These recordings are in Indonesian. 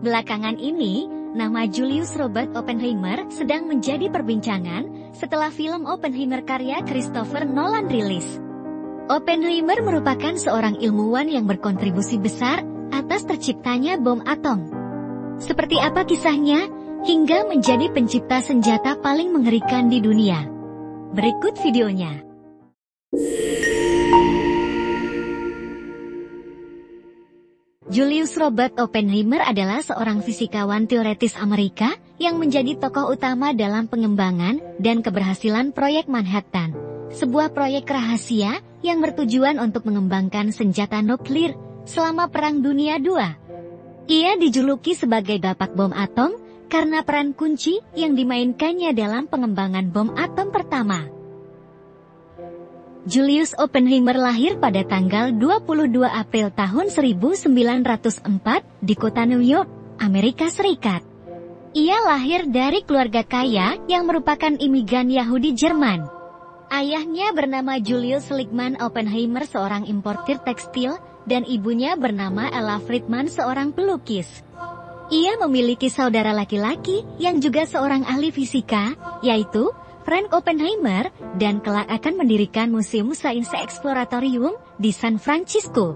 Belakangan ini, nama Julius Robert Oppenheimer sedang menjadi perbincangan setelah film Oppenheimer karya Christopher Nolan rilis. Oppenheimer merupakan seorang ilmuwan yang berkontribusi besar atas terciptanya bom atom. Seperti apa kisahnya hingga menjadi pencipta senjata paling mengerikan di dunia? Berikut videonya. Julius Robert Oppenheimer adalah seorang fisikawan teoretis Amerika yang menjadi tokoh utama dalam pengembangan dan keberhasilan proyek Manhattan, sebuah proyek rahasia yang bertujuan untuk mengembangkan senjata nuklir selama Perang Dunia II. Ia dijuluki sebagai bapak bom atom karena peran kunci yang dimainkannya dalam pengembangan bom atom pertama. Julius Oppenheimer lahir pada tanggal 22 April tahun 1904 di kota New York, Amerika Serikat. Ia lahir dari keluarga kaya yang merupakan imigran Yahudi Jerman. Ayahnya bernama Julius Lichtmann Oppenheimer, seorang importir tekstil, dan ibunya bernama Ella Friedman, seorang pelukis. Ia memiliki saudara laki-laki yang juga seorang ahli fisika, yaitu Frank Oppenheimer, dan kelak akan mendirikan Museum Science Exploratorium di San Francisco.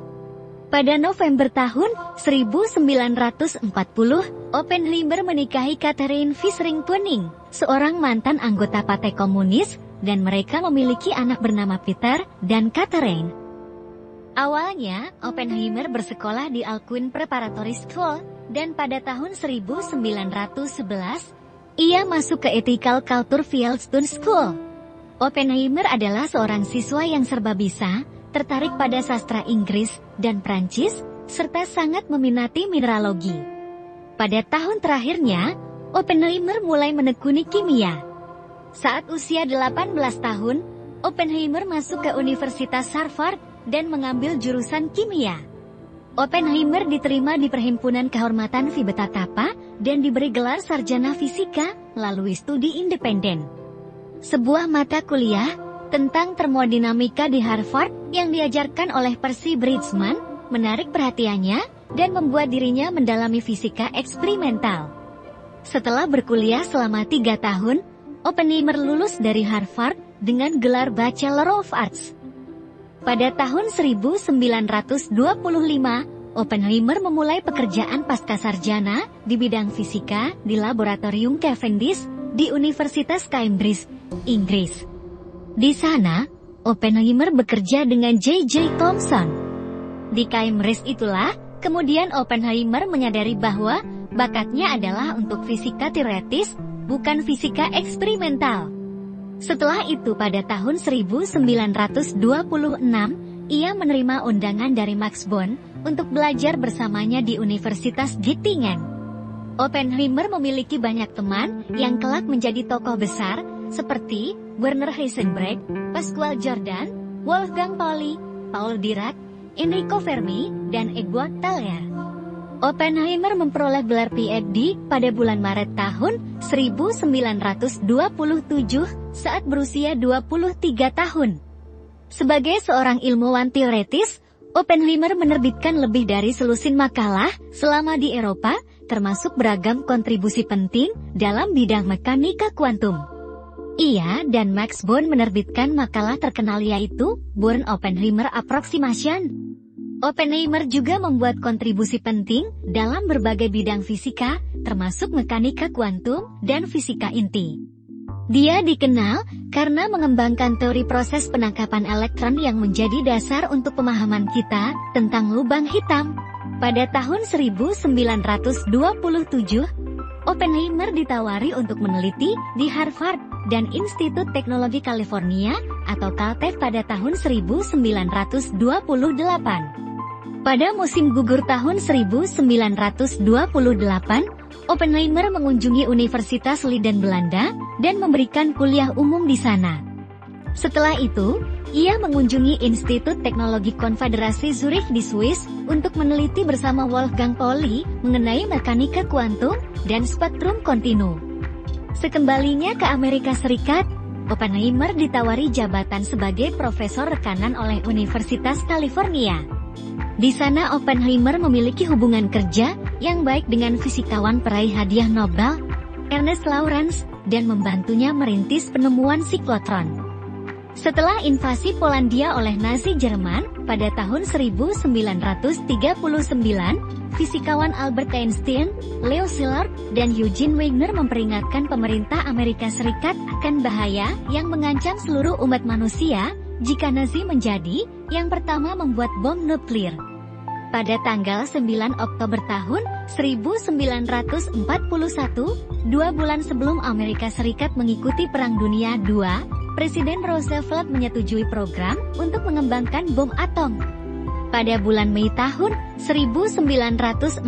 Pada November tahun 1940, Oppenheimer menikahi Catherine Fishring-Koenig, seorang mantan anggota Partai Komunis, dan mereka memiliki anak bernama Peter dan Catherine. Awalnya, Oppenheimer bersekolah di Alcuin Preparatory School, dan pada tahun 1911, ia masuk ke Ethical Culture Fieldstone School. Oppenheimer adalah seorang siswa yang serba bisa, tertarik pada sastra Inggris dan Prancis, serta sangat meminati mineralogi. Pada tahun terakhirnya, Oppenheimer mulai menekuni kimia. Saat usia 18 tahun, Oppenheimer masuk ke Universitas Harvard dan mengambil jurusan kimia. Oppenheimer diterima di Perhimpunan Kehormatan Phi Beta Kappa dan diberi gelar sarjana fisika melalui studi independen. Sebuah mata kuliah tentang termodinamika di Harvard yang diajarkan oleh Percy Bridgman menarik perhatiannya dan membuat dirinya mendalami fisika eksperimental. Setelah berkuliah selama 3 tahun, Oppenheimer lulus dari Harvard dengan gelar Bachelor of Arts. Pada tahun 1925, Oppenheimer memulai pekerjaan pascasarjana di bidang fisika di Laboratorium Cavendish di Universitas Cambridge, Inggris. Di sana, Oppenheimer bekerja dengan J.J. Thomson. Di Cambridge itulah, kemudian Oppenheimer menyadari bahwa bakatnya adalah untuk fisika teoretis, bukan fisika eksperimental. Setelah itu pada tahun 1926, ia menerima undangan dari Max Born untuk belajar bersamanya di Universitas Göttingen. Oppenheimer memiliki banyak teman yang kelak menjadi tokoh besar, seperti Werner Heisenberg, Pascual Jordan, Wolfgang Pauli, Paul Dirac, Enrico Fermi, dan Edward Teller. Oppenheimer memperoleh gelar PhD pada bulan Maret tahun 1927 saat berusia 23 tahun. Sebagai seorang ilmuwan teoretis, Oppenheimer menerbitkan lebih dari selusin makalah selama di Eropa, termasuk beragam kontribusi penting dalam bidang mekanika kuantum. Ia dan Max Born menerbitkan makalah terkenal yaitu Born-Oppenheimer Approximation. Oppenheimer juga membuat kontribusi penting dalam berbagai bidang fisika, termasuk mekanika kuantum dan fisika inti. Dia dikenal karena mengembangkan teori proses penangkapan elektron yang menjadi dasar untuk pemahaman kita tentang lubang hitam. Pada tahun 1927, Oppenheimer ditawari untuk meneliti di Harvard dan Institut Teknologi California atau Caltech pada tahun 1928. Pada musim gugur tahun 1928, Oppenheimer mengunjungi Universitas Leiden Belanda dan memberikan kuliah umum di sana. Setelah itu, ia mengunjungi Institut Teknologi Konfederasi Zurich di Swiss untuk meneliti bersama Wolfgang Pauli mengenai mekanika kuantum dan spektrum kontinu. Sekembalinya ke Amerika Serikat, Oppenheimer ditawari jabatan sebagai profesor rekanan oleh Universitas California. Di sana Oppenheimer memiliki hubungan kerja yang baik dengan fisikawan peraih hadiah Nobel, Ernest Lawrence, dan membantunya merintis penemuan siklotron. Setelah invasi Polandia oleh Nazi Jerman pada tahun 1939, fisikawan Albert Einstein, Leo Szilard, dan Eugene Wigner memperingatkan pemerintah Amerika Serikat akan bahaya yang mengancam seluruh umat manusia jika Nazi menjadi yang pertama membuat bom nuklir. Pada tanggal 9 Oktober tahun 1941, 2 bulan sebelum Amerika Serikat mengikuti Perang Dunia II, Presiden Roosevelt menyetujui program untuk mengembangkan bom atom. Pada bulan Mei tahun 1942,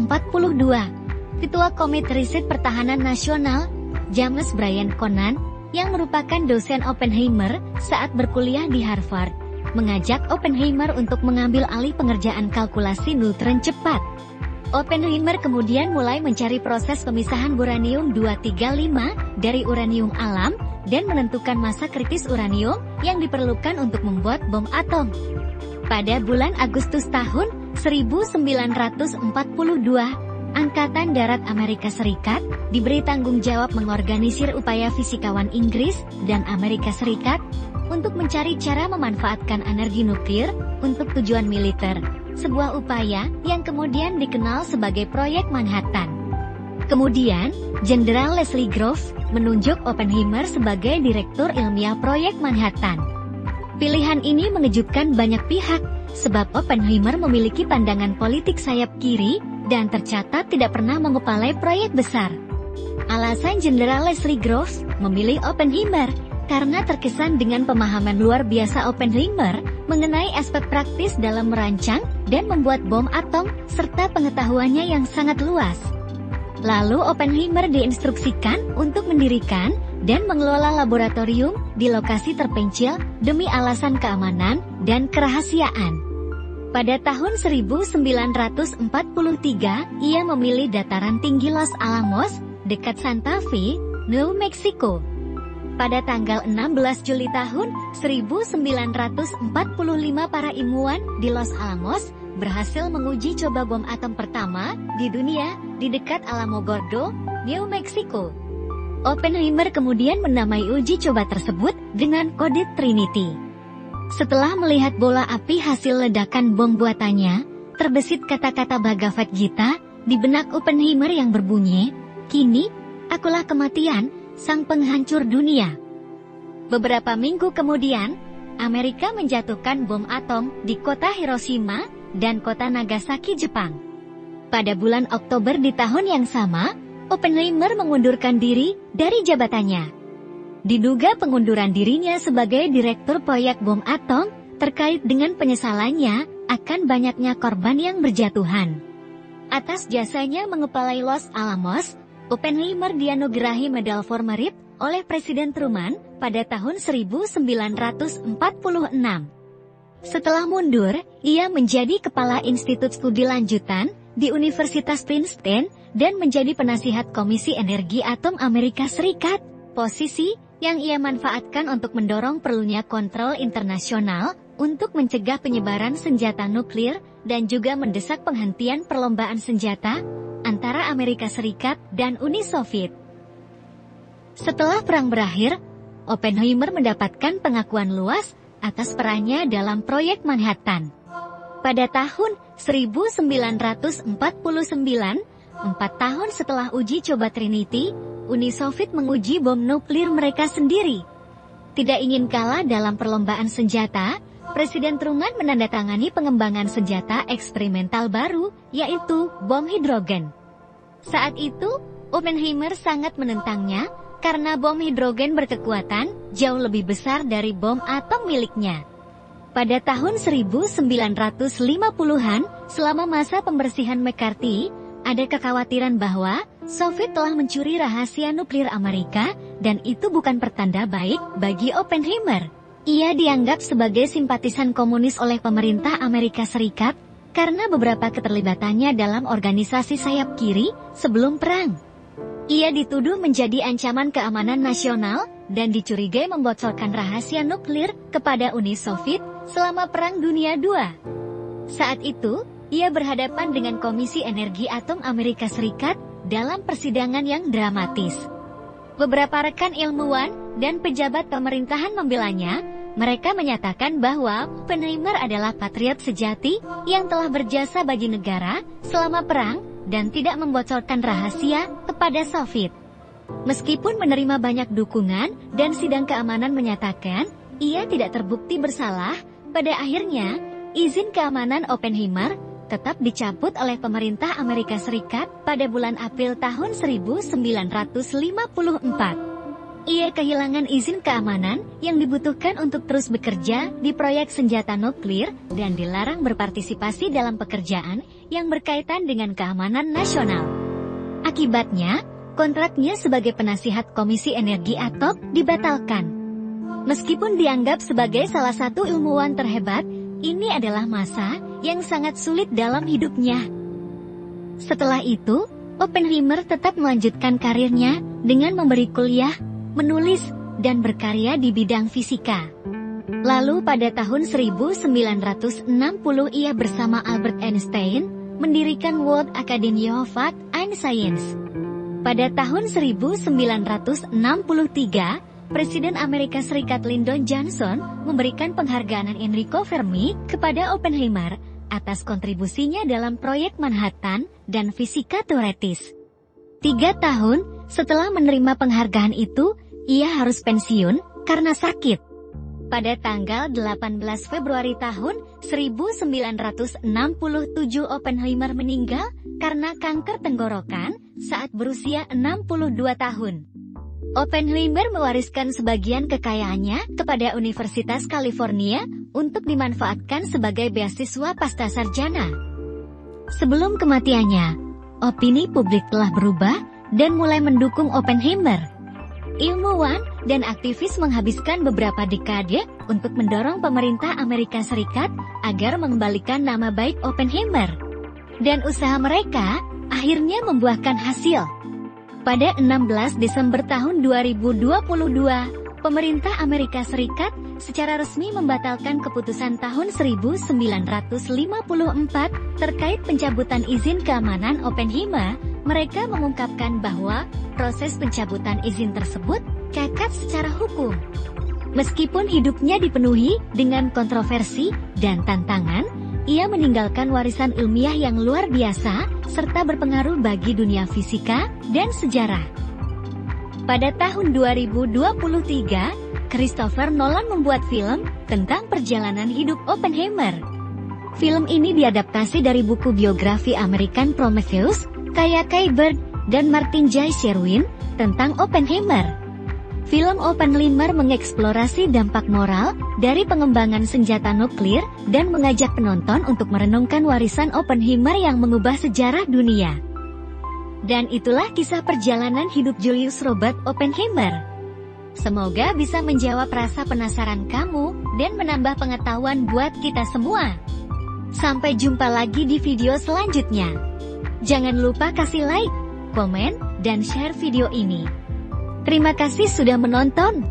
Ketua Komite Riset Pertahanan Nasional, James Brian Conant, yang merupakan dosen Oppenheimer saat berkuliah di Harvard, mengajak Oppenheimer untuk mengambil alih pengerjaan kalkulasi neutron cepat. Oppenheimer kemudian mulai mencari proses pemisahan uranium-235 dari uranium alam dan menentukan massa kritis uranium yang diperlukan untuk membuat bom atom. Pada bulan Agustus tahun 1942, Angkatan Darat Amerika Serikat diberi tanggung jawab mengorganisir upaya fisikawan Inggris dan Amerika Serikat untuk mencari cara memanfaatkan energi nuklir untuk tujuan militer, sebuah upaya yang kemudian dikenal sebagai Proyek Manhattan. Kemudian, Jenderal Leslie Groves menunjuk Oppenheimer sebagai Direktur Ilmiah Proyek Manhattan. Pilihan ini mengejutkan banyak pihak, sebab Oppenheimer memiliki pandangan politik sayap kiri dan tercatat tidak pernah mengepalai proyek besar. Alasan Jenderal Leslie Groves memilih Oppenheimer karena terkesan dengan pemahaman luar biasa Oppenheimer mengenai aspek praktis dalam merancang dan membuat bom atom, serta pengetahuannya yang sangat luas. Lalu Oppenheimer diinstruksikan untuk mendirikan dan mengelola laboratorium di lokasi terpencil demi alasan keamanan dan kerahasiaan. Pada tahun 1943, ia memilih dataran tinggi Los Alamos, dekat Santa Fe, New Mexico. Pada tanggal 16 Juli tahun 1945, para ilmuwan di Los Alamos berhasil menguji coba bom atom pertama di dunia di dekat Alamogordo, New Mexico. Oppenheimer kemudian menamai uji coba tersebut dengan kode Trinity. Setelah melihat bola api hasil ledakan bom buatannya, terbesit kata-kata Bhagavad Gita di benak Oppenheimer yang berbunyi, "Kini, akulah kematian, sang penghancur dunia." Beberapa minggu kemudian, Amerika menjatuhkan bom atom di kota Hiroshima dan kota Nagasaki, Jepang. Pada bulan Oktober di tahun yang sama, Oppenheimer mengundurkan diri dari jabatannya. Diduga pengunduran dirinya sebagai direktur proyek bom atom terkait dengan penyesalannya akan banyaknya korban yang berjatuhan. Atas jasanya mengepalai Los Alamos, Oppenheimer dianugerahi Medal for Merit oleh Presiden Truman pada tahun 1946. Setelah mundur, ia menjadi Kepala Institut Studi Lanjutan di Universitas Princeton dan menjadi penasihat Komisi Energi Atom Amerika Serikat, posisi yang ia manfaatkan untuk mendorong perlunya kontrol internasional untuk mencegah penyebaran senjata nuklir dan juga mendesak penghentian perlombaan senjata antara Amerika Serikat dan Uni Soviet. Setelah perang berakhir, Oppenheimer mendapatkan pengakuan luas atas perannya dalam proyek Manhattan. Pada tahun 1949, 4 tahun setelah uji coba Trinity, Uni Soviet menguji bom nuklir mereka sendiri. Tidak ingin kalah dalam perlombaan senjata, Presiden Truman menandatangani pengembangan senjata eksperimental baru, yaitu bom hidrogen. Saat itu, Oppenheimer sangat menentangnya, karena bom hidrogen berkekuatan jauh lebih besar dari bom atom miliknya. Pada tahun 1950-an, selama masa pembersihan McCarthy, ada kekhawatiran bahwa Soviet telah mencuri rahasia nuklir Amerika, dan itu bukan pertanda baik bagi Oppenheimer. Ia dianggap sebagai simpatisan komunis oleh pemerintah Amerika Serikat, karena beberapa keterlibatannya dalam organisasi sayap kiri sebelum perang. Ia dituduh menjadi ancaman keamanan nasional, dan dicurigai membocorkan rahasia nuklir kepada Uni Soviet selama Perang Dunia II. Saat itu, ia berhadapan dengan Komisi Energi Atom Amerika Serikat dalam persidangan yang dramatis. Beberapa rekan ilmuwan dan pejabat pemerintahan membelanya. Mereka menyatakan bahwa Oppenheimer adalah patriot sejati yang telah berjasa bagi negara selama perang dan tidak membocorkan rahasia kepada Soviet. Meskipun menerima banyak dukungan dan sidang keamanan menyatakan ia tidak terbukti bersalah, pada akhirnya izin keamanan Oppenheimer tetap dicabut oleh pemerintah Amerika Serikat pada bulan April tahun 1954. Ia kehilangan izin keamanan yang dibutuhkan untuk terus bekerja di proyek senjata nuklir dan dilarang berpartisipasi dalam pekerjaan yang berkaitan dengan keamanan nasional. Akibatnya, kontraknya sebagai penasihat Komisi Energi Atom dibatalkan. Meskipun dianggap sebagai salah satu ilmuwan terhebat, ini adalah masa yang sangat sulit dalam hidupnya. Setelah itu, Oppenheimer tetap melanjutkan karirnya dengan memberi kuliah, menulis, dan berkarya di bidang fisika. Lalu pada tahun 1960 ia bersama Albert Einstein mendirikan World Academy of Art and Science. Pada tahun 1963, Presiden Amerika Serikat Lyndon Johnson memberikan penghargaan Enrico Fermi kepada Oppenheimer atas kontribusinya dalam proyek Manhattan dan fisika teoretis. 3 tahun setelah menerima penghargaan itu, ia harus pensiun karena sakit. Pada tanggal 18 Februari tahun 1967 Oppenheimer meninggal karena kanker tenggorokan saat berusia 62 tahun. Oppenheimer mewariskan sebagian kekayaannya kepada Universitas California untuk dimanfaatkan sebagai beasiswa pasca sarjana. Sebelum kematiannya, opini publik telah berubah dan mulai mendukung Oppenheimer. Ilmuwan dan aktivis menghabiskan beberapa dekade untuk mendorong pemerintah Amerika Serikat agar mengembalikan nama baik Oppenheimer. Dan usaha mereka akhirnya membuahkan hasil. Pada 16 Desember tahun 2022, pemerintah Amerika Serikat secara resmi membatalkan keputusan tahun 1954 terkait pencabutan izin keamanan Oppenheimer. Mereka mengungkapkan bahwa proses pencabutan izin tersebut cacat secara hukum. Meskipun hidupnya dipenuhi dengan kontroversi dan tantangan, ia meninggalkan warisan ilmiah yang luar biasa serta berpengaruh bagi dunia fisika dan sejarah. Pada tahun 2023, Christopher Nolan membuat film tentang perjalanan hidup Oppenheimer. Film ini diadaptasi dari buku biografi American Prometheus, Kaya Bird, dan Martin J. Sherwin tentang Oppenheimer. Film Oppenheimer mengeksplorasi dampak moral dari pengembangan senjata nuklir dan mengajak penonton untuk merenungkan warisan Oppenheimer yang mengubah sejarah dunia. Dan itulah kisah perjalanan hidup Julius Robert Oppenheimer. Semoga bisa menjawab rasa penasaran kamu dan menambah pengetahuan buat kita semua. Sampai jumpa lagi di video selanjutnya. Jangan lupa kasih like, komen, dan share video ini. Terima kasih sudah menonton.